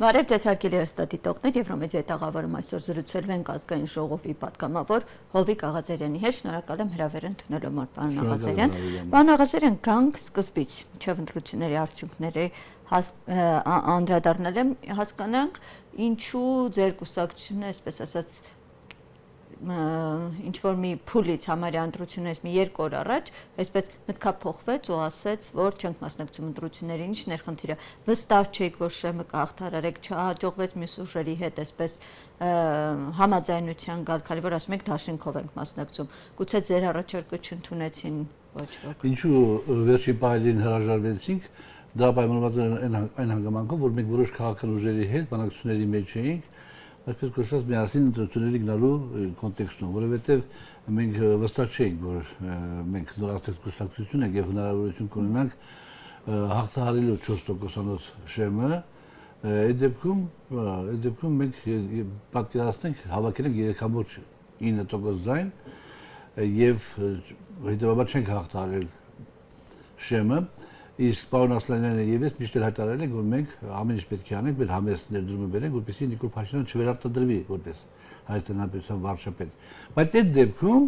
Բարև ձեզ հարգելի հեռուստադիտողներ, Եվրոմեդիա տաղավարում այսօր զրուցելու ենք ազգային ժողովի պատգամավոր Հովիկ Աղազարյանի հետ։ Շնորհակալ եմ հրավեր ընդունելու համար, պարոն Աղազարյան։ Պարոն Աղազարյան, գանք սկզբից մինչև ընտրությունների արդյունքների անդրադառնալ եմ, հասկանանք ինչու ձեր կուսակցությունը, այսպես ասած, ինչ որ մի փուլից համարյա ընտրություններից մի 2 օր առաջ, այսպես մտքափոխվեց ու ասեց, որ չենք մասնակցում ընտրություններին, ինչն էր խնդիրը։ Վստահ չէիք, որ Շեմը կհաղթարարեք, չհաջողվեց մյուս ուժերի հետ այսպես համաձայնության գալ, քանի որ ասում եք դաշինքով ենք մասնակցում։ Գուցե ձեր առաջարկը չընդունեցին ոչ ոք։ Ինչու վերջի պահին հրաժարվեցինք, դա պայմանավորված է այն հանգամանքով, որ մենք որոշ քաղաքական ուժերի հետ բանակցությունների մեջ էինք, այսպես կոչված միասին ընտրությունների գնալու կոնտեքստում, որովհետև մենք վստահ չէինք, որ մենք նորաստեղծ կուսակցություն ենք եւ հնարավորություն կունենանք հաղթահարելու 4%-անոց շեմը, այդ դեպքում մենք պատկերացնենք հավաքել ենք 3.9% ձայն եւ հետեւաբար չենք հաղթահարել շեմը, իսկ պարոն Ասլանյանը եւ ես միշտ հայտարարել ենք, որ մենք ամեն ինչ պետք է անենք, մեր համեստ ներդրումը բերենք, որպեսզի Նիկոլ Փաշինյանը չվերարտադրվի որպես Հայաստանի Հանրապետության վարչապետ։ Բայց այդ դեպքում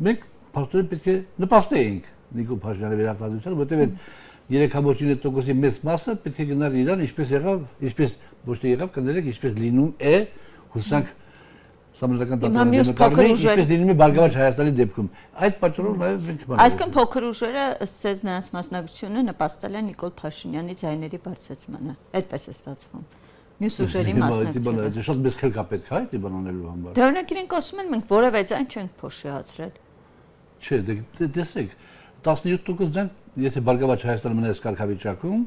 մենք փաստորեն պետք է նպաստեինք Նիկոլ Փաշինյանի վերարտադրությանը, որտեղ այդ 3.9%-ի մեծ մասը պետք է գնար Իրան, ինչպես ոչ թե եղավ, կներեք, ինչպես լինում է, հուսանք Սամնական դատարանի ինչպես լինում է Բարգավաճ Հայաստանի դեպքում։ Այդ պատճառով նաև մենք բան։ Այսինքն փոքր ուժերը ըստ ձեզ նրանց մասնակցությունը նպաստել են Նիկոլ Փաշինյանի ձայների բարձրացմանը։ Այդպես է ստացվում։ Մյուս ուժերի մասնակցությունը։ Դա շատ մեծ քրկա պետք է այդ բան անելու համար։ Դե օրինակ իրենք ասում են մենք որևէ ձայն չենք փոշիացրել։ Չէ, տեսեք, 17% ձայն, եթե Բարգավաճ Հայաստանը մնաց կարգավիճակում,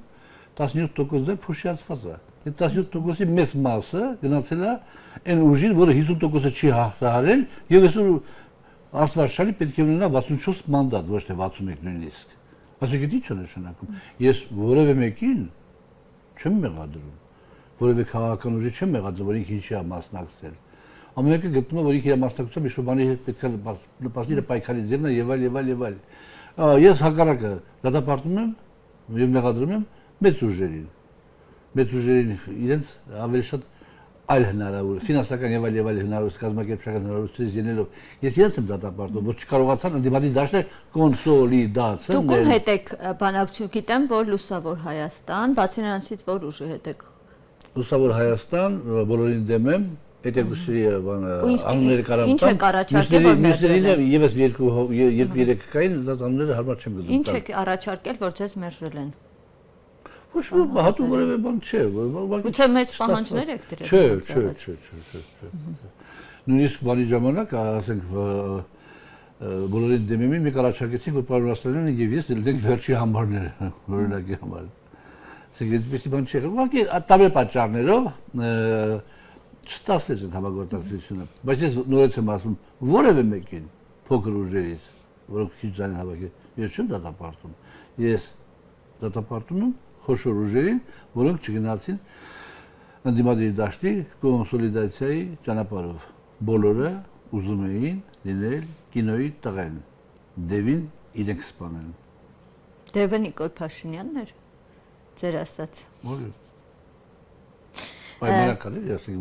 17% ձայն փոշիացված է։ Այդ 17%-ի մեծ մասը գնացել է այն ուժին, որը 50%-ը չի հաղթահարել, եւ այսօր Արտվարշյանը պետք է ունենա 64 մանդատ, ոչ թե 61 նույնիսկ։ Այսինքն ի՞նչ է նշանակում։ Ես որևէ մեկին չեմ մեղադրում, որևէ քաղաքական ուժի չեմ մեղադրում, որ ինքը ինչի է մասնակցել։ Ամեն մեկը գտնում է, որ ինքը իր մասնակցությամբ ինչ-որ բանի հետ պետք է նպաստի պայքարի ձևն է եւ այլ։ Ես հակառակը դատապարտում եմ եւ մեղադրում եմ մեծ ուժերին իրենց ավելի շատ այլ հնարավոր, ֆինանսական եւ այլ հնարավորություն, կազմակերպչական հնարավորությունից ելնելով, ես իրենց եմ դատապարտում, որ չկարողացան ընդդիմադիր դաշտը կոնսոլիդացնել։ Դուք ում հետ եք բանակցություն, գիտեմ, որ Լուսավոր Հայաստան, բացի նրանցից որ ուժի հետ եք։ Լուսավոր Հայաստան, բոլորին դեմ եմ, այդ երկուսի անունները կարամ տամ։ Ինչ եք առաջարկել, որ մյուսներին եւս 2-3 կային, դա անունները հարմար չեմ գտնում։ Ինչ եք առաջարկել, որ ձեզ մերժել են։ Ոչ ոք հատու որևէ բան չէ, Գուցե մեծ պահանջներ եք դրել։ Չէ։ Նույնիսկ բանի ժամանակ, ասենք, բոլորին դեմ եմ, մենք առաջարկեցինք, որ պարոն Ասլանյանը եւ ես դրենք վերջի համարները, օրինակի համար։ Ասենք, այդպեսի բան չէ։ Ուղղակի տարբեր պատճառներով չստացվեց այդ համագործակցությունը, բայց ես նորից եմ ասում, որևէ մեկին փոքր ուժերից, որոնք քիչ ձայն հավաքել, ես չեմ դատապարտում։ Ես դատապարտում եմ խոշոր ուժերին, որոնք չգնացին ընդդիմադիր դաշտի կոնսոլիդացիայի ճանապարհով։ Բոլորը ուզում էին լինել կինոյի տղեն, Դևին իրենք սպանել։ Դևը Նիկոլ Փաշինյանն էր, ձեր ասած։ Որը։ Պայմանական էր, ասենք,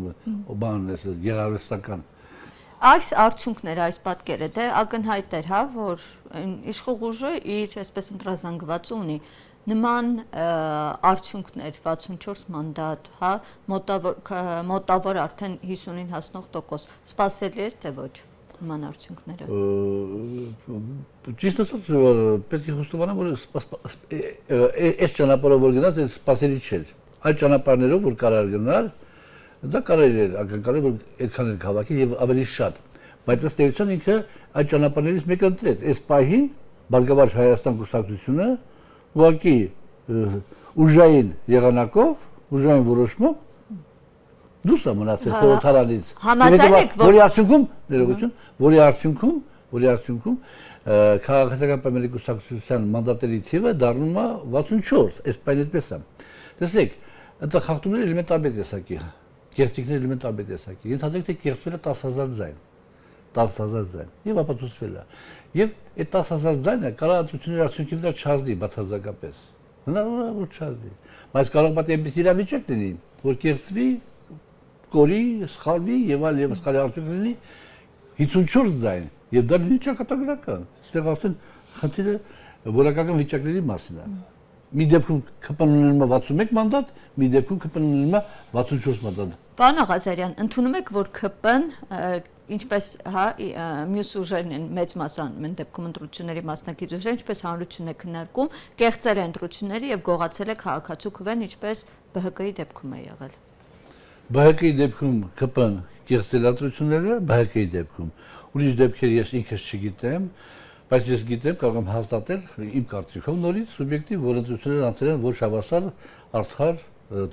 բանն է, գեղարվեստական։ Այս արդյունքները, այս պատկերը դե ակնհայտ էր, հա, որ իշխող ուժը իր այսպես ընտրազանգված ունի նման արդյունքներ 64 մանդատ, հա, մոտավոր արդեն 50-ին հասնող տոկոս, սպասելի էր թե ոչ նման արդյունքները։ Ճիշտ ասած, պետք է խոստովանեմ, որ այս ճանապարհով որ գնաց, սպասելի չէր։ Այդ ճանապարհներով որ կարար գնալ, դա կարելի էր ակնկալել, որ այդքան էլ հավաքի եւ ավելի շատ։ Բայց ըստ էության ինքը այդ ճանապարհներից մեկը ընտրեց։ Այս պահին Բարգավաճ Հայաստան կուսակցությունը ուղղակի ուժային եղանակով, ուժային որոշմամբ դուրս է մնացել խորհրդարանից։ Համաձայն եք, որի արդյունքում քաղաքացիական պայմանների կուսակցության մանդատների թիվը դառնում է 64, այս պայն այդպես է։ Տեսեք, այդ խախտումները էլեմենտար տեսակի, կեղծիքները էլեմենտար տեսակի։ Ենթադրենք թե կեղծվել է 10,000 ձայն, 10,000 ձայն, եւ ապացուցվել է։ Եվ այդ 10,000 ձայնը կարող է ընտրությունների արդյունքի վրա չհասնի բացարձակապես։ Հնարավոր չարի։ Բայց կարող է այնպես իրավիճակ լինի, որ կերծվի, կորի, սխալվի եւ այլ եւ սխալի արդյունք լինի 54 ձայն եւ դա լինի ճակատագրական։ Այստեղ արդեն խնդիրը որակական վիճակների մասին է։ Մի դեպքում ԿՊ-ն ունենում է 61 մանդատ, մի դեպքում ԿՊ-ն ունենում է 64 մանդատ։ Պարոն Աղազարյան, ընդունում եք, որ ԿՊ-ն ինչպես մյուս ուժերն են մեծ մասան մեն դեպքում ընտրությունների մասնակից ուժեր, ինչպես հանրությունն է քննարկում, կեղծել է ընտրությունները եւ գողացել է քաղաքացու քվեն, ինչպես ԲՀԿ-ի դեպքում է եղել։ ԲՀԿ-ի դեպքում ԿՊ-ն կեղծել ընտրությունները, ԲՀԿ-ի դեպքում ուրիշ դեպքեր ես ինքս չգիտեմ, բայց ես գիտեմ, կարող եմ հաստատել իմ կարծիքով նորից սուբյեկտիվ, որ ընտրությունները անցել են ոչ հավասար, արդար,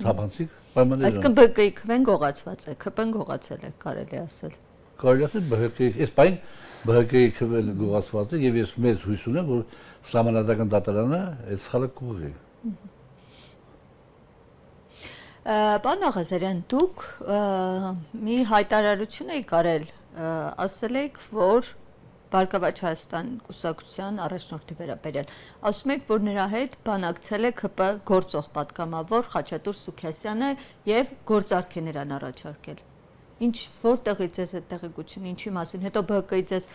թափանցիկ պայմաններում։ Այսինքն ԲՀԿ-ի քվեն գողացված է, ԿՊ-ն գողացել է, կարելի ասել։ Կարելի ասել ԲՀԿ-ի, այս պայն ԲՀԿ-ի քվեն գողացված է եւ ես մեծ հույս ունեմ, որ սահմանադրական դատարանը այդ սխալը կուղղի։ Պարոն Աղազարյան, դուք մի հայտարարություն եք արել, ասել եք, որ Բարգավաճ Հայաստան կուսակցության առաջնորդի վերաբերյալ։ Ասում եք, որ նրա հետ բանակցել է ԿՊ գործող պատգամավոր Խաչատուր Սուքիասյանը եւ գործարք է նրան առաջարկել։ Ինչ որտեղից է այդ տեղեկությունը, ինչի մասին։ Հետո ԲՀԿ-ի ձեզ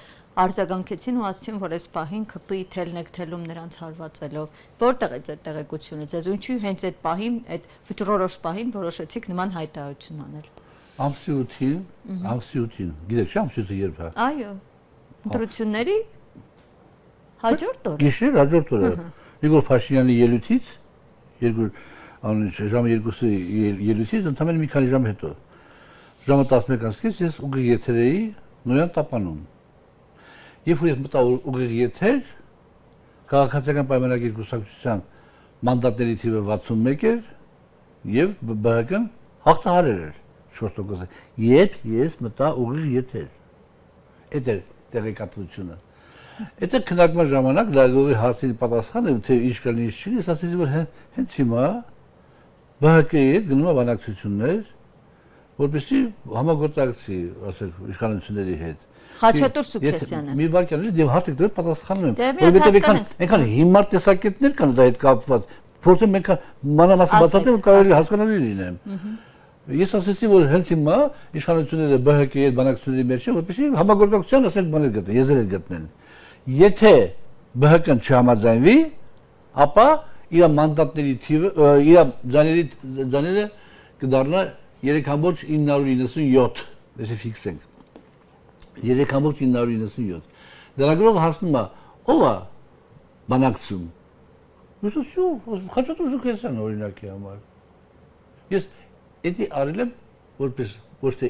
արձագանքեցին ու ասացին, որ այս պահին ԿՊ-ի թելն եք թելում նրանց հարվածելով։ Որտեղ է այդ տեղեկությունը ձեզ ու ինչի հենց այդ պահին, այդ վճռորոշ պահին որոշեցիք նման հայտարարություն անել։ Ամսի 8-ին, գիտեք, ամսի 8-ը երբ է։ Այո։ Ընտրությունների հաջորդ օրը։ Գիշեր հաջորդ օրը։ Նիկոլ Փաշինյանի ելույթից, ժամը 2-ի ելույթից ընդամենը մի քանի ժամ հետո։ Ժամը 11:30-ից ես ուղիղ եթեր էի Նոյան տապանում։ Երբ որ ես մտա ուղիղ եթեր, քաղաքացիական պայմանագիր կուսակցության մանդատների թիվը 61 էր եւ ԲՀԿ-ն հաղթահարել էր 4%-ը։ Երբ ես մտա ուղիղ եթեր։ Այդ էր տեղեկատվությունը։ Այդ քննարկման ժամանակ լագողի հարցերի պատասխանը թե ինչ կլինի ինչ չի, ես ասեցի որ հենց հիմա ԲՀԿ-ի հետ գնում է բանակցություններ, որպեսզի համագործակցի, ասել, իշխանությունների հետ։ Խաչատուր Սուքիասյանը։ Մի վարքան էլ եւ հարցը դեռ պատասխանում եմ, որովհետեւ այնքան հիմար տեսակետներ կան դա հետ կապված, փորձեմ մենք մանրամասն բացատրել ու կարելի հասկանալի լինեմ։ Ես ասացի, որ հենց հիմա իշխանությունները ԲՀԿ-ի հետ բանակցությունների մեջ են, որպեսզի համագործակցության ասենք բաներ գտնեն, եզրեր գտնեն։ Եթե ԲՀԿ-ն չհամաձայնվի, ապա իր մանդատների թիվը, իր ձայները կդառնա 3.997, այսինքն ֆիքսենք։ 3.997։ Դրագրողը հասնում է, ով է բանակցում։ Խաչատուր Սուքիասյանը օրինակի համար։ Ես Էդի արել եմ որպես ոչ թե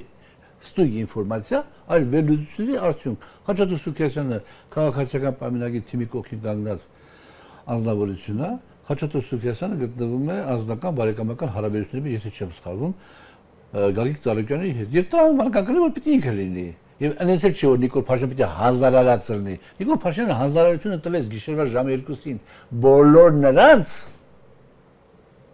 ստույգ ինֆորմացիա, այլ վերլուծությունների արդյունք։ Խաչատուր Սուքիասյանը քաղաքացիական պայմանագիր թիմի կողքին կանգնած անձնավորություն է, Խաչատուր Սուքիասյանը գտնվում է անձնական բարեկամական հարաբերությունների, եթե չեմ սխալվում, Գագիկ Ծառուկյանի հետ։ Եվ տրամաբանական որ պիտի ինքը լինի։ Եվ այնպես չի որ Նիկոլ Փաշինյանը պիտի հանձնարարած լինի։ Նիկոլ Փաշինյանը հանձնարարությունը տվեց գիշերվա ժամը 2-ին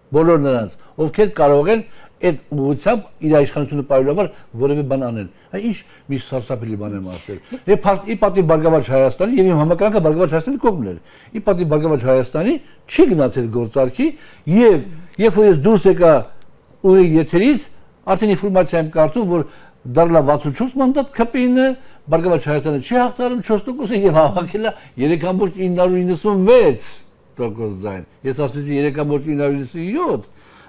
բոլոր նրանց, ովքեր կարող են այդ ուղղությամբ իր իշխանությունը պայմանավորել որևէ բան անել։ Այ ինչ մի սարսափելի բան եմ ասել։ Ի պատիվ Բարգավաճ Հայաստանի եւ իմ համակրանքը Բարգավաճ Հայաստանի կողմն էր։ Ի պատիվ Բարգավաճ Հայաստանի չի գնացել գործարքի եւ երբ որ ես դուրս եկա ուղիղ եթերից, արդեն ինֆորմացիա եմ կարծում, որ դառնա 64 մանդատ ԿՊ-ինը, Բարգավաճ Հայաստանը չի հաղթարում 4% եւ հավաքել է 3.996% ձայն։ Ես ասեցի 3.997,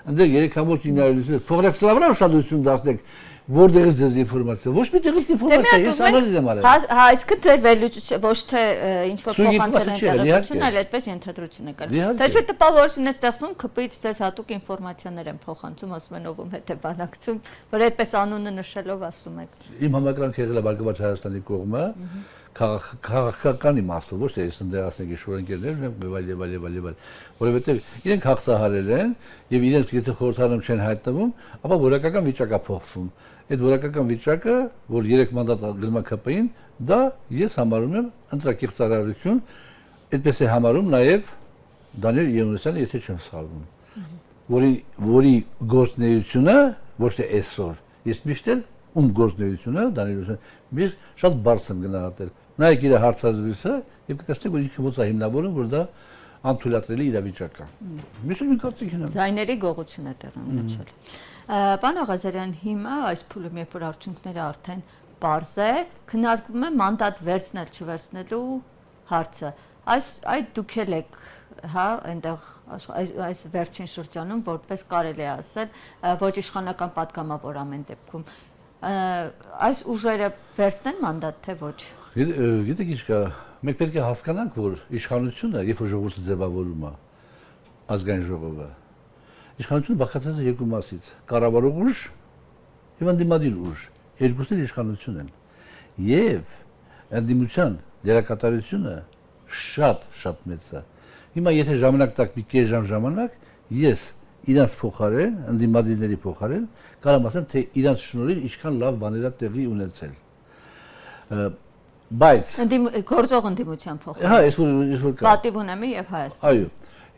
այնտեղ 3.997 փոխրեքսլավրա ուշադրություն դարձնեք, որտեղից ձեզ ինֆորմացիա։ Ոչ մի տեղից ինֆորմացիա, ես անալիզ եմ արել։ Այսինքն դեր վերլուծություն ոչ թե ինչ որ փոխանցել են տեղեկություն, այլ այդպես ենթադրություն է կարելի։ Թե չէ տպավորություն է ստեղծվում, ԿՊ-ից ձեզ հատուկ ինֆորմացիաներ են փոխանցում, ասում են ով հետ է բանակցում, որ այդպես անունը նշելով ասում եք։ Իմ համակրանքը եղել է Բարգավաճ Հայաստանի կողմը, քաղաքական իմաստով, ոչ թե ես ընդդեմ իշխանություններ եւ այլ, որովհետեւ իրենք հաղթահարել են եւ իրենք եթե խորհրդարանում չեն հայտնվում, ապա որակական վիճակ է փոխվում։ Այդ որակական վիճակը, որ 3 մանդատ գնում է ԿՊ-ին, դա ես համարում եմ ընտրակեղծարարություն, այդպես է համարում նաեւ Դանիել Եղունիսյանը, եթե չեմ սխալվում, որի գործնեությունը ոչ թե այսօր, ես միշտ էլ ում գործնեությունը Դանիել Եղունիսյանը միշտ շատ բարձր եմ գնահատել։ Նայեք իր հարցազրույցը եւ կտեսնեք որ ինքը ոնց է հիմնավորում, որ դա անթույլատրելի իրավիճակ կա։ Միշտ մի կարծիքին եմ։ Ձայների գողություն է տեղի ունեցել։ Պարոն Աղազարյան, հիմա այս փուլում, երբ որ արդյունքները արդեն պարզ է, քննարկվում է մանդատ վերցնել չվերցնելու հարցը։ Այդ դուք էլ եք, հա, այնտեղ այս վերջին շրջանում, որպես կարելի է ասել, ոչ իշխանական պատգամավոր ամեն դեպքում։ Այս ուժերը վերցնեն մանդատ, թե ոչ։ Գիտեք ինչ կա, մենք պետք է հասկանանք, որ իշխանությունը, երբ որ ժողովուրդը ձևավորում է, ազգային ժողովը, իշխանությունը բաղկացած է երկու մասից՝ կառավարող ուժ եւ ընդդիմադիր ուժ։ Երկուսն էլ իշխանություն են։ Եվ ընդդիմության դերակատարությունը շատ մեծ է։ Հիմա եթե ժամանակ տակ մի կես ժամ ժամանակ, ես իրանց փոխարեն, ընդդիմադիրների փոխարեն, կարող եմ ասեմ, թե իրանց շնորհիվ ինչքան լավ բաներ է տեղի ունեցել։ Բայց գործող ընդդիմության փոխարեն։ Հա, այսօր կա։ Պատիվ ունեմ եւ Հայաստան։ Այո։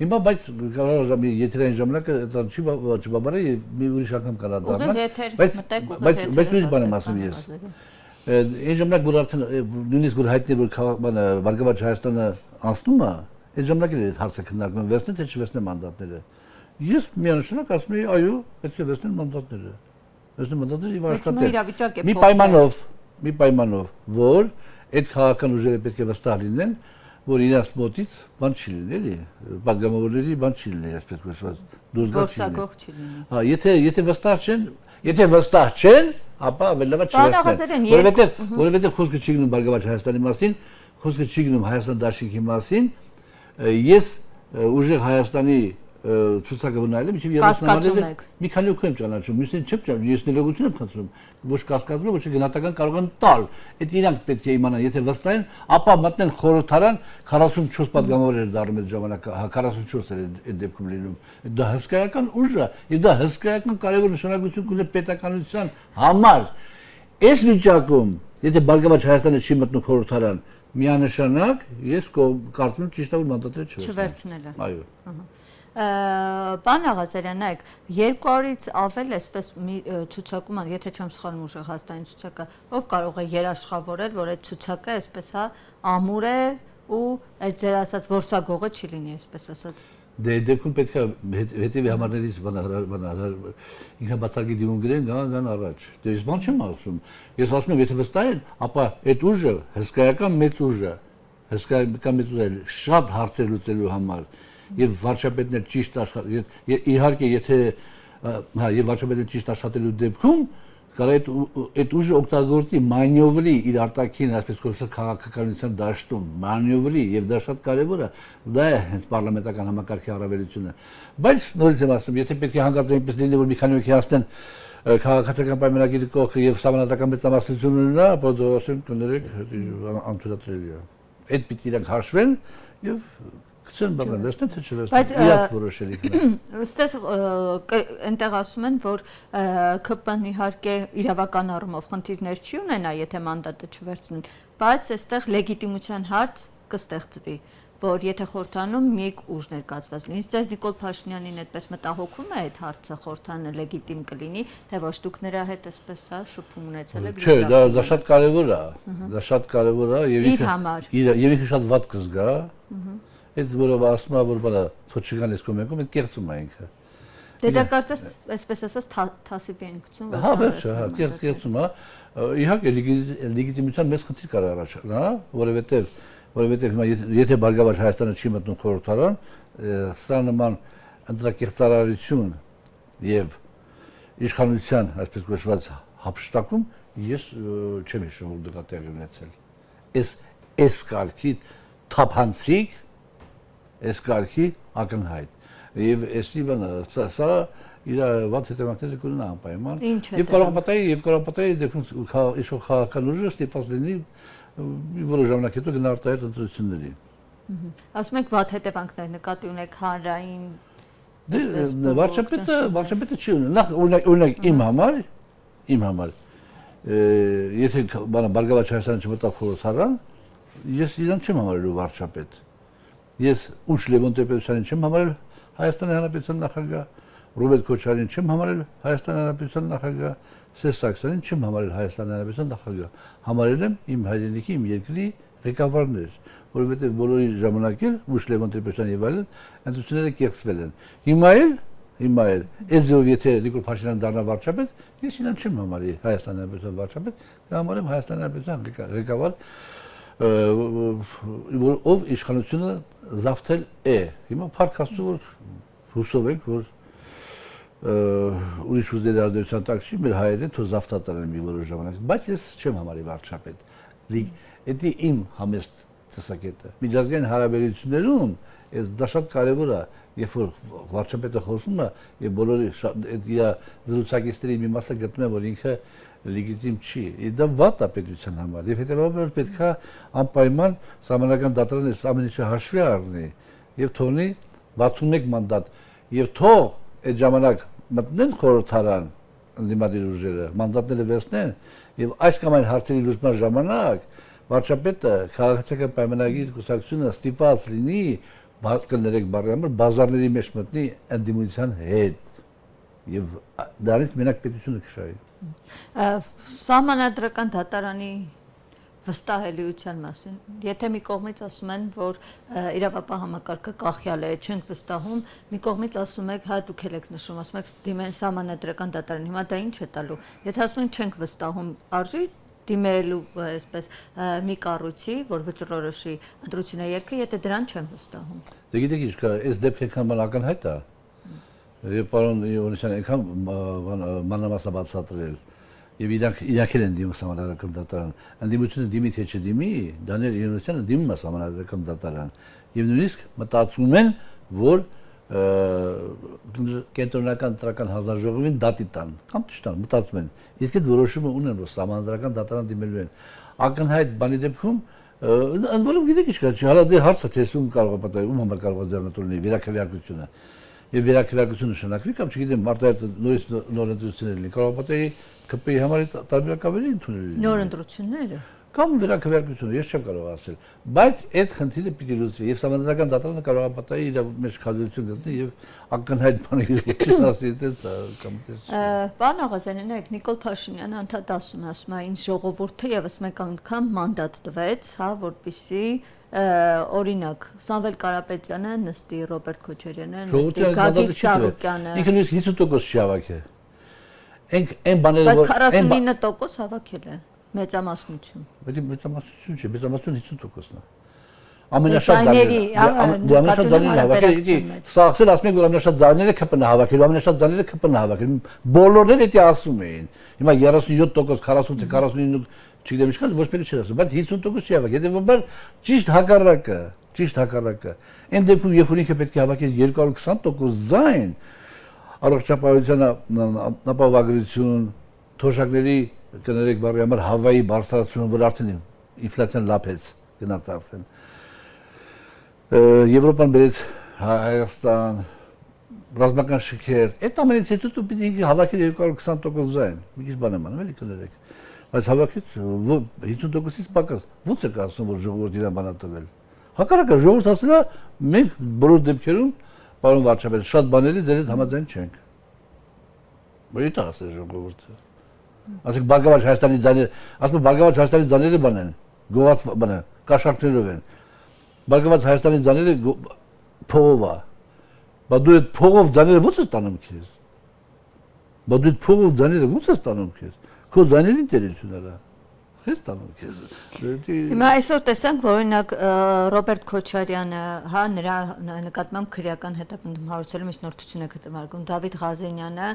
Հիմա բայց կարող եմ եթերային ժամանակը դա չի բավարար եւ մի ուրիշ անգամ կարա դառնա։ Բայց ուրիշ բան եմ ասում ես։ Այն ժամանակ որ արդեն նույնիսկ որ հայտնի որ բանը Բարգավաճ Հայաստանը անցնում է, այդ ժամանակ էլ այդ հարցը քննարկվում վերցնեն թե չվերցնեն մանդատները։ Ես միանշանակ ասում եմ այո, պետք է վերցնեն մանդատները։ Վերցնեն մանդատները եւ աշխատեն։ Մի պայմանով, որ այդ քաղաքական ուժերը պետք է վստահ լինեն, որ իրաց մոտից բան չի լինի, էլի, պատգամավորների բան չի լինի, այսպես ասած, դուրս չի լինի։ Հա, եթե վստահ չեն, ապա ավելավա չվերցնեն։ Որովհետև խոսքը չի գնում Բարգավաճ Հայաստանի մասին, խոսքը չի գնում Հայաստան դաշինքի մասին, ես ուժեղ Հայաստանի ցուցակը վնայել եմ, ինչեւ 30 մի քանի օգուտ եմ ճանաչում, մյուսին չեմ ճանաչում, ես ներողություն եմ խնդրում, ոչ կասկածում, ոչ գնահատական կարող են տալ։ Այդ իրանք պետք է իմանան, եթե վստահ են, ապա մտնեն խորհրդարան 44 պատգամավոր էր դառնում այդ ժամանակ, 44 էր այդ դեպքում լինում։ Դա հսկայական ուժ է, եւ դա հսկայական կարևոր նշանակություն կունի պետականության համար։ Այս վիճակում, եթե Բարգավաճ Հայաստանը չի մտնում խորհրդարան, միանշանակ ես կարծում եմ ճիշտ է որ մանդատները չվերցնելը։ Այո։ Պարոն Աղազարյան, նայեք, 200-ից ավել այսպես մի ցուցակում, եթե չեմ սխալվում ուժեղ Հայաստանի ցուցակը, ով կարող է երաշխավորել, որ այդ ցուցակը այսպես հա ամուր է ու այդ ձեր ասած որսագողը չի լինի, այսպես ասած։ Դե դեպքում պետք է հետևի համարներից ինքնաբացարկի դիմում գրեն գան առաջ։ Դե ես բան չեմ ասում։ Ես ասում եմ, եթե վստահ են, ապա այդ ուժը հսկայական մեծ ուժ է, հսկայական մեծ ուժ է շատ հարցեր լուծելու համար։ Եվ վարչապետն էլ ճիշտ իհարկե եթե հա եւ վարչապետը ճիշտ աշխատելու դեպքում կարող այդ ուժը օգտագործի մանևրի իր արտաքին այսպես կոչված քաղաքականության դաշտում մանևրի եւ դա շատ կարեւոր է դա է հենց պարլամենտական համակարգի առավելությունը բայց նորից եմ ասում եթե պետք է հանգած այնպես լինի որ մի քանի օքի հասնեն քաղաքացիական պայմանագիրը կողքը եւ համանadական մեծամասնություն ունենա ապա դա ասեմ կներեք անթույլատրելի է այդ պիտի իրանք հաշվեն եւ Չեն բավական դեռ թե չվերցնեն իրաց որոշելիքն է։ Ստես այնտեղ ասում են, որ ԿՊ-ն իհարկե իրավական առումով խնդիրներ չի ունենա, եթե մանդատը չվերցնեն, բայց այստեղ լեգիտիմության հարց կստեղծվի, որ եթե խորհրդանում մի ուժ ներկայացված լինի, ձեզ Նիկոլ Փաշինյանին այդպես մտահոգում է այդ հարցը խորհրդանը լեգիտիմ կլինի, թե ոչ դուք նրա հետ այսպես հա շփում ունեցել եք։ Չէ, դա շատ կարևոր է։ Դա շատ կարևոր է եւ ինքը շատ վատ կզգա։ Այդ որով ասում է որ բանը թոչիկան էս կոմեկում այդ կերծում է ինքը։ Դե դա կարծես այսպես ասած թասիբի են գցում։ Հա, վերջը, հա, կերծում է։ Իհարկե լեգիտիմության մեծ խնդիր կար առաջ, հա, որովհետև հիմա եթե Բարգավաճ Հայաստանը չի մտնում խորհրդարան, սա նման ընտրակերտարարություն եւ իշխանության, այսպես կոչված հափշտակում ես չեմ հիշում որ դա տեղի ունեցել։ Այս կարգի թափանցիկ այս կարգի ակնհայտ եւ էսի բանը սա իր վատ հետևանքները կունենա անպայման եւ կարող պատահի դեպքում իշխող քաղաքական ուժը ստիպված լինի որոշ ժամանակ հետո գնա արտահայտ ընտրությունների ասում եք վատ հետևանքներ նկատի ունեք հանրային դե վարչապետը չի ունենա նախ օրինակ իմ համար եթե բանը Բարգավաճ Հայաստանը չմտա խորհրդարան ես իրան չեմ համարելու վարչապետ Ես Ուչ Լևոն Տեր-Պետրոսյանին չեմ համարել Հայաստանի Հանրապետության նախագահ, Ռոբերտ Քոչարյանին չեմ համարել Հայաստանի Հանրապետության նախագահ, Սերժ Սարգսյանին չեմ համարել Հայաստանի Հանրապետության նախագահ։ Համարել եմ իմ հայրենիքի, իմ երկրի ղեկավարներ, որովհետև բոլորի ժամանակ էլ Բուշ Լևոն Տեր-Պետրոսյանի եւ այլն ընտրությունները կեղծվել են։ Հիմա էլ Էզով եթե Նիկոլ Փաշինյանը դառնա վարչապետ, ես իրան չեմ համարի Հայաստանի Հանրապետության վարչապետ, կհամարեմ Հայաստանի Հանրապետության ղեկավար, ով իշխանությունը զավթել է։ Հիմա փառք Աստծո որ հուսով ենք, որ ուրիշ ուժերի ազդեցության տակ չի, մեր հայերն թող զավթատան են մի որոշ ժամանակ, բայց ես չեմ համարի վարչապետ։ Դա իմ համեստ տեսակետը։ Միջազգային հարաբերություններում դա շատ կարևոր է, երբ որ վարչապետը խոսում է եւ բոլորի իր զրուցակիցների մի մասը գտնում է, որ ինքը լեգիտիմ չի։ Դա վատ է պետության համար եւ հետեւաբար պետք է անպայման սահմանական դատարանը ամեն ինչը հաշվի առնի եւ թողնի 61 մանդատ եւ թող այդ ժամանակ մտնեն խորհրդարան ընդդիմադիր ուժերը, մանդատները վերցնեն եւ այս կամ այն հարցերի լուծման ժամանակ վարչապետը քաղաքացիական պայմանագիր կուսակցությունը ստիպված լինի կներեք բառի համար բազարների մեջ մտնի ընդդիմության հետ եւ դրանից մենակ պետությունը կշահի։ Սահմանադրական դատարանի վստահելիության մասին, եթե մի կողմից ասում են, որ իրավապահ համակարգը կախյալ է, չենք վստահում, մի կողմից ասում եք, հա դուք եք նշում, ասում եք դիմեն սահմանադրական դատարան, հիմա դա ինչ է տալու։ Եթե ասում են չենք վստահում, արժի դիմելու այսպես մի կառույցի, որ վճռորոշի ընտրությունների ելքը, եթե դրան չեն վստահում։ Դե գիտեք ինչ կա, այս դեպքը այնքան ականհայտ է։ Եվ պարոն Իոնիսյան այնքան մանրամասնաբար բացատրել։ Եվ իրանք են դիմում սահմանադրական դատարան։ Ընդդիմությունը դիմի թե չդիմի, Դանիել Իոնիսյանը դիմում է սահմանադրական դատարան։ Եվ նույնիսկ մտածում են, որ կենտրոնական ընտրական հանձնաժողովին դատի տան, կամ չտան, մտածում են։ Իսկ այդ որոշումը ունեն, որ սահմանադրական դատարան դիմելու են։ Ակնհայտ բանի դեպքում ընդ որում գիտեք ինչ կա, հալա դե հարցը թե ում կարող է պատահել, ում համար կարող է ձեռնտուրի վերակվյարկությունը։ Եվ վերակվյարկությունը նշանակվի կամ չգիտեմ, մարտահայտ նույնիսկ նոր ընտրություններ լինի, կարող է պատահի ԿՊ-ի համար տարբերակավերի ընդունել։ Նոր ընտրությունները կամ վերակվյարկությունը, ես չեմ կարող ասել, բայց այդ խնդիրը պիտի լուծվի եւ սահմանադրական դատարանը կարող է պատահի իր մեջ քաջություն գտնի եւ ակնհայտ բաներ ասի դες կամ դες։ Պարոն Աղազյանյան, Նիկոլ Փաշինյանը անդադ ասում է, ինձ ժողովուրդը եւս մեկ անգամ մանդատ տվեց, հա, որպեսզի օրինակ Սամվել Կարապետյանը նստի, Ռոբերտ Քոչարյանը նստի, Գագիկ Ծառուկյանը։ Ինքը նույնիսկ 50% չի հավաքել։ Այն բաները որ 49% հավաքել է մեծամասնություն։ Բայց մեծամասնություն չէ, մեծամասնություն 50%-ն է։ Ամենաշատ ձայները հավաքել, սա ասել ասում են, որ ամենաշատ ձայները ԿՊ-ն հավաքել, ամենաշատ ձայները ԿՊ-ն հավաքել։ Բոլորները դա ասում էին։ Հիմա 37%, 40 թե 49, չգիտեմ ինչքան, ոչ մեկ չի ասում, բայց 50% չի հավաքել։ Հետևաբար ճիշտ հակառակը։ Այն դեպքում, երբ որ ինքը պետք է հավաքել 220% ձայն, առողջապահության ապահովագրություն, թոշակների կներեք բառի համար հավայի բարձրացումը, որ արդեն ինֆլյացիան լափեց, գնաց արդեն։ Եվրոպան բերեց Հայաստան, ռազմական շքեր, այդ ամենից հետո դու պիտի հավաքել 220% ձայն, մի քիչ բան եմ անում, էլի կներեք։ Բայց հավաքից 50%-ից պակաս, ո՞նց եք ասում, որ ժողովուրդը իրան բան է տվել։ Հակառակը ժողովուրդը ասել է, մենք բոլոր դեպքերում, պարոն վարչապետ, շատ բաների ձեր հետ համաձայն չենք։ Բայց դա ասել ժողովուրդը։ Ասեք Բարգավաճ Հայաստանի ձայները, ասում են Բարգավաճ Հայաստանի ձայները բան են, գողած բան է, կաշառքներով են։ Բարգավաճ Հայաստանի ձայները փողով է։ Բայց դու այդ փողով ձայները ո՞նց ես տանում քեզ։ Բայց դու այդ փողով ձայները ո՞նց ես տանում քեզ։ Քո ձայներին տերություն արա։ Քեզ տանում քեզ։ Հիմա այսօր տեսանք, որ օրինակ Ռոբերտ Քոչարյանը, հա, նրա նկատմամբ քրեական հետապնդում հարուցելու միջնորդություն է գտնվում, Դավիթ Ղազենյանը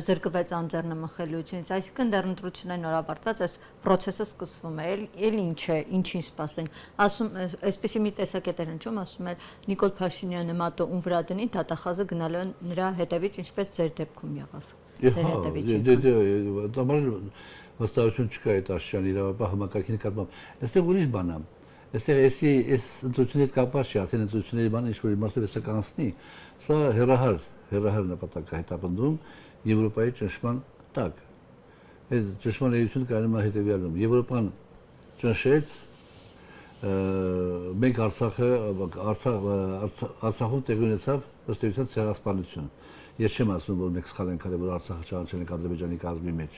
զրկվեց անձեռնմխելիությունից, այսինքն դեռ ընտրությունները նոր ավարտված, այս process-ը սկսվում է, էլ ինչ է, ինչին սպասեն։ Ասում, այսպեսի մի տեսակետ էր հնչում, ասում էր Նիկոլ Փաշինյանը մատը ում վրա դնի, դատախազը գնալու են նրա հետևից, ինչպես ձեր դեպքում եղավ։ Ձեր հետևից։ Վստահություն չկա այդ աշխարհի իրավապահ համակարգի նկատմամբ։ Այստեղ ուրիշ բան է։ Այստեղ այս ընտրությունների հետ կապված չի, արդեն ընտրությունների բանը ինչ-որ իմաստով էս կանցնի։ Սա հերահար նպատակ է հետապնդում Եվրոպայի ճնշման տակ։ Այդ ճնշման էությունը կայանում է հետևյալում։ Եվրոպան ճնշեց մենք Արցախում տեղի ունեցավ ըստ էության ցեղասպանություն։ Ես չեմ ասում, որ մենք սխալ ենք արել, որ Արցախը ճանաչել ենք Ադրբեջանի կազմի մեջ։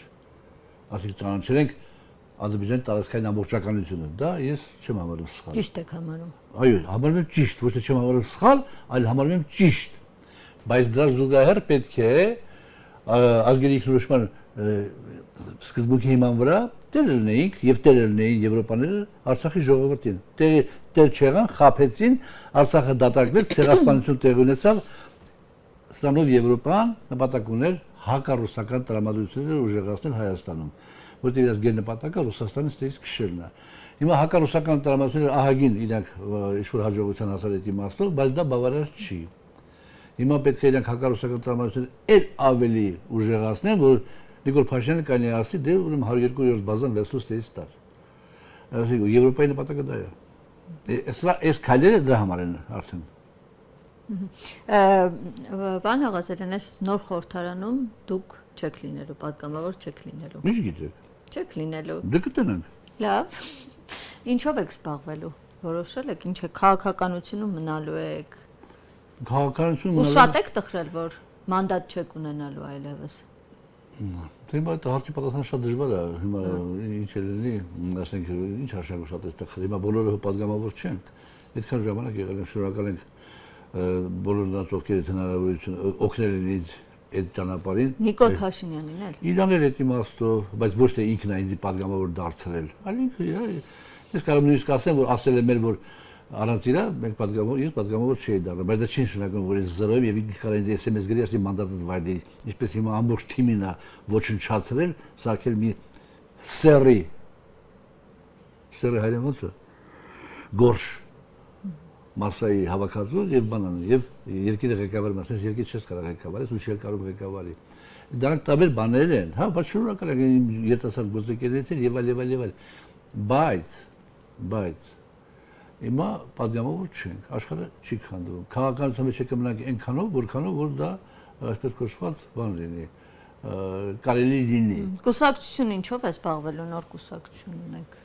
Ասենք ճանաչել ենք Ադրբեջանի տարածքային ամբողջականությունը, դա ես չեմ համարում սխալ։ Ճիշտ եք համարում։ Այո, համարում եմ ճիշտ, ոչ թե չեմ համարում սխալ, այլ համարում եմ ճիշտ։ Բայց դրա զուգահեռ պետք է ազգերի ինքնորոշման սկզբունքի հիման վրա տեր լինեինք եւ տեր լինեին Եվրոպաները Արցախի ժողովրդին։ Տեր չեղան, խաբեցին, Արցախը դատարկվեց, ցեղասպանություն տեղի ունեցավ, սրանով Եվրոպան նպատակ ուներ հակառուսական տրամադրությունները ուժեղացնել Հայաստանում, որտեղ իրաց գերնպատակը Ռուսաստանի ստերից քշելն է։ Հիմա հակառուսական տրամադրությունները ահագին իրենք ինչ-որ հաջողության հասել այդ իմաստով, բայց դա բավարար չի։ Հիմա պետք է իրենք հակառուսական տրամադրությունները էլ ավելի ուժեղացնեն, որ Նիկոլ Փաշինյանը կանի ասի, դե ուրեմն 102-րդ բազան վերցրու ստերից տար։ Այսինքն Եվրոպայի նպատակը դա է։ Այս քայլերը դրա համար են արդեն։ Պարոն Ղազարյան, այս նոր խորհրդարանում դուք չեք լինելու, պատգամավոր չեք լինելու։ Ինչ գիտեք։ Չեք լինելու։ Դե կտենանք։ Լավ։ Ինչով եք զբաղվելու։ Որոշել եք, ինչ է քաղաքականությունում մնալու եք։ Քաղաքականությունը Ու շատ եք տխրել, որ մանդատ չեք ունենալու այլևս։ Դե բայց հարցի պատասխանը շատ դժվար է։ Հիմա ինչ է լինի, ասենք ինչ արժանանք շատ է տխրել։ Հիմա բոլորը պատգամավոր չեն։ Այդքան ժամանակ եղել են, շնորհակալ ենք բոլոր նրանց, ովքեր հնարավորություն օգնել են ինձ այդ ճանապարհին։ Նիկոլ Փաշինյանին էլ։ Իրան էլ այդ իմաստով, բայց ոչ թե ինքն է ինձ պատգամավոր դարձրել։ Այլ ինքը ես կարող եմ նույնիսկ ասեմ, որ ասել եմ որ առանց իրա մենք պատգամավոր չէի դառնա, բայց դա չի նշանակում, որ ես զրոյեմ եւ ինքը կարող է ինձ SMS գրի, ասի մանդատը վայրի, ինչպես հիմա ամբողջ թիմին է ոչնչացրել, սարքել մի սերի հայրեն ոնց է գորշ մասայի հավաքածու եւ բանանը եւ երկիրը ղեկավարում, ասես երկիր չես կարող ղեկավարել, ու չի կարող ղեկավարի։ Դրանք տարբեր բաներ են, հա, բայց շնորհակալ եմ երիտասարդ գործընկերներից եւ այլ։ Բայց հիմա պատգամավոր չենք, աշխարհը չի քանդվում։ Քաղաքականության մեջ կմնանք այնքանով, որ դա այսպես կոչված բան լինի, կարելի լինի։ Կուսակցություն ինչով է զբաղվելու, նոր կուսակցություն ունեք։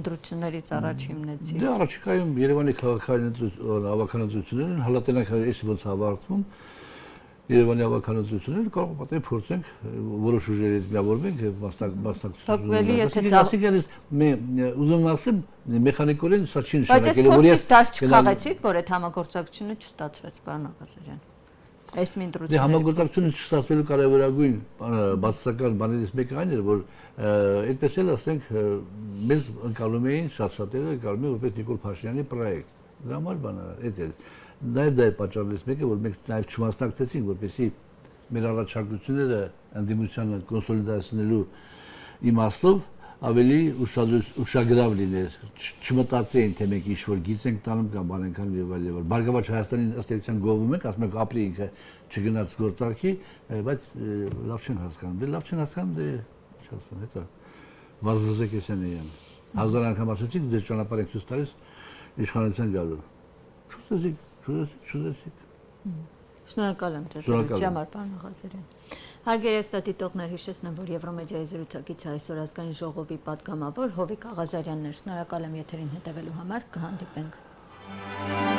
Ընտրություններից առաջ հիմնեցի։ Դե առաջիկայում Երևանի քաղաքական հավաքանացություններն հալատենակ էս ոնց հավաքվում Երևանի հավաքանացությունները կարող պատահի փորձենք որոշ ուժերից միավորվենք եւ մասնակցություն։ Ուզում ասեմ մեխանիկորեն սա չի նշանակել որ ես դաս չխաղացիք, որ այդ համագործակցությունը չստացվեց, պարոն Ղազարյան։ Այս մի ընտրությունը։ Դե համագործակցությունը չստացվելու կարևորագույն բացասական բաներից մեկը այն էր, որ այդպես էլ ասենք մեզ ընկալում էին շատ-շատերը ընկալում էին որպես Նիկոլ Փաշինյանի պրոյեկտ։ Դրա համար բանը այդ էր։ Նաև դա է պատճառներից մեկը, որ մենք նաև չմասնակցեցինք, որպեսզի մեր առաջարկությունները ընդդիմությանը կոնսոլիդացնելու իմաստով ավելի ուշագրավ լիներ, չմտածեին, թե մենք ինչ-որ գիծ ենք տանում կամ բան ենք անում եւ այլ։ Բարգավաճ Հայաստանին ըստ էության գովում ենք, ասում ենք ապրի ինքը չգնաց գործարքի, բայց լավ չեն հասկանում։ Դե լավ չեն հասկանում, դե ինչ ասեմ, հետո Վազգեզեկեսյանն 1000 անգամ ասացիք, ձեր ճանապարհ եք ցույց տալիս իշխանության գալու։ Չուզեցիք։ Շնորհակալ եմ ձեզ զրույցի համար, պարոն Ղազարյան։ Հարգելի դիտողներ, հիշեցնեմ, որ Եվրոմեդիայի զրուցակիցը այսօր ազգային ժողովի պատգամավոր Հովիկ Ղազարյանն է։ Շնորհակալ եմ եթերին հետևելու համար, կհանդիպենք։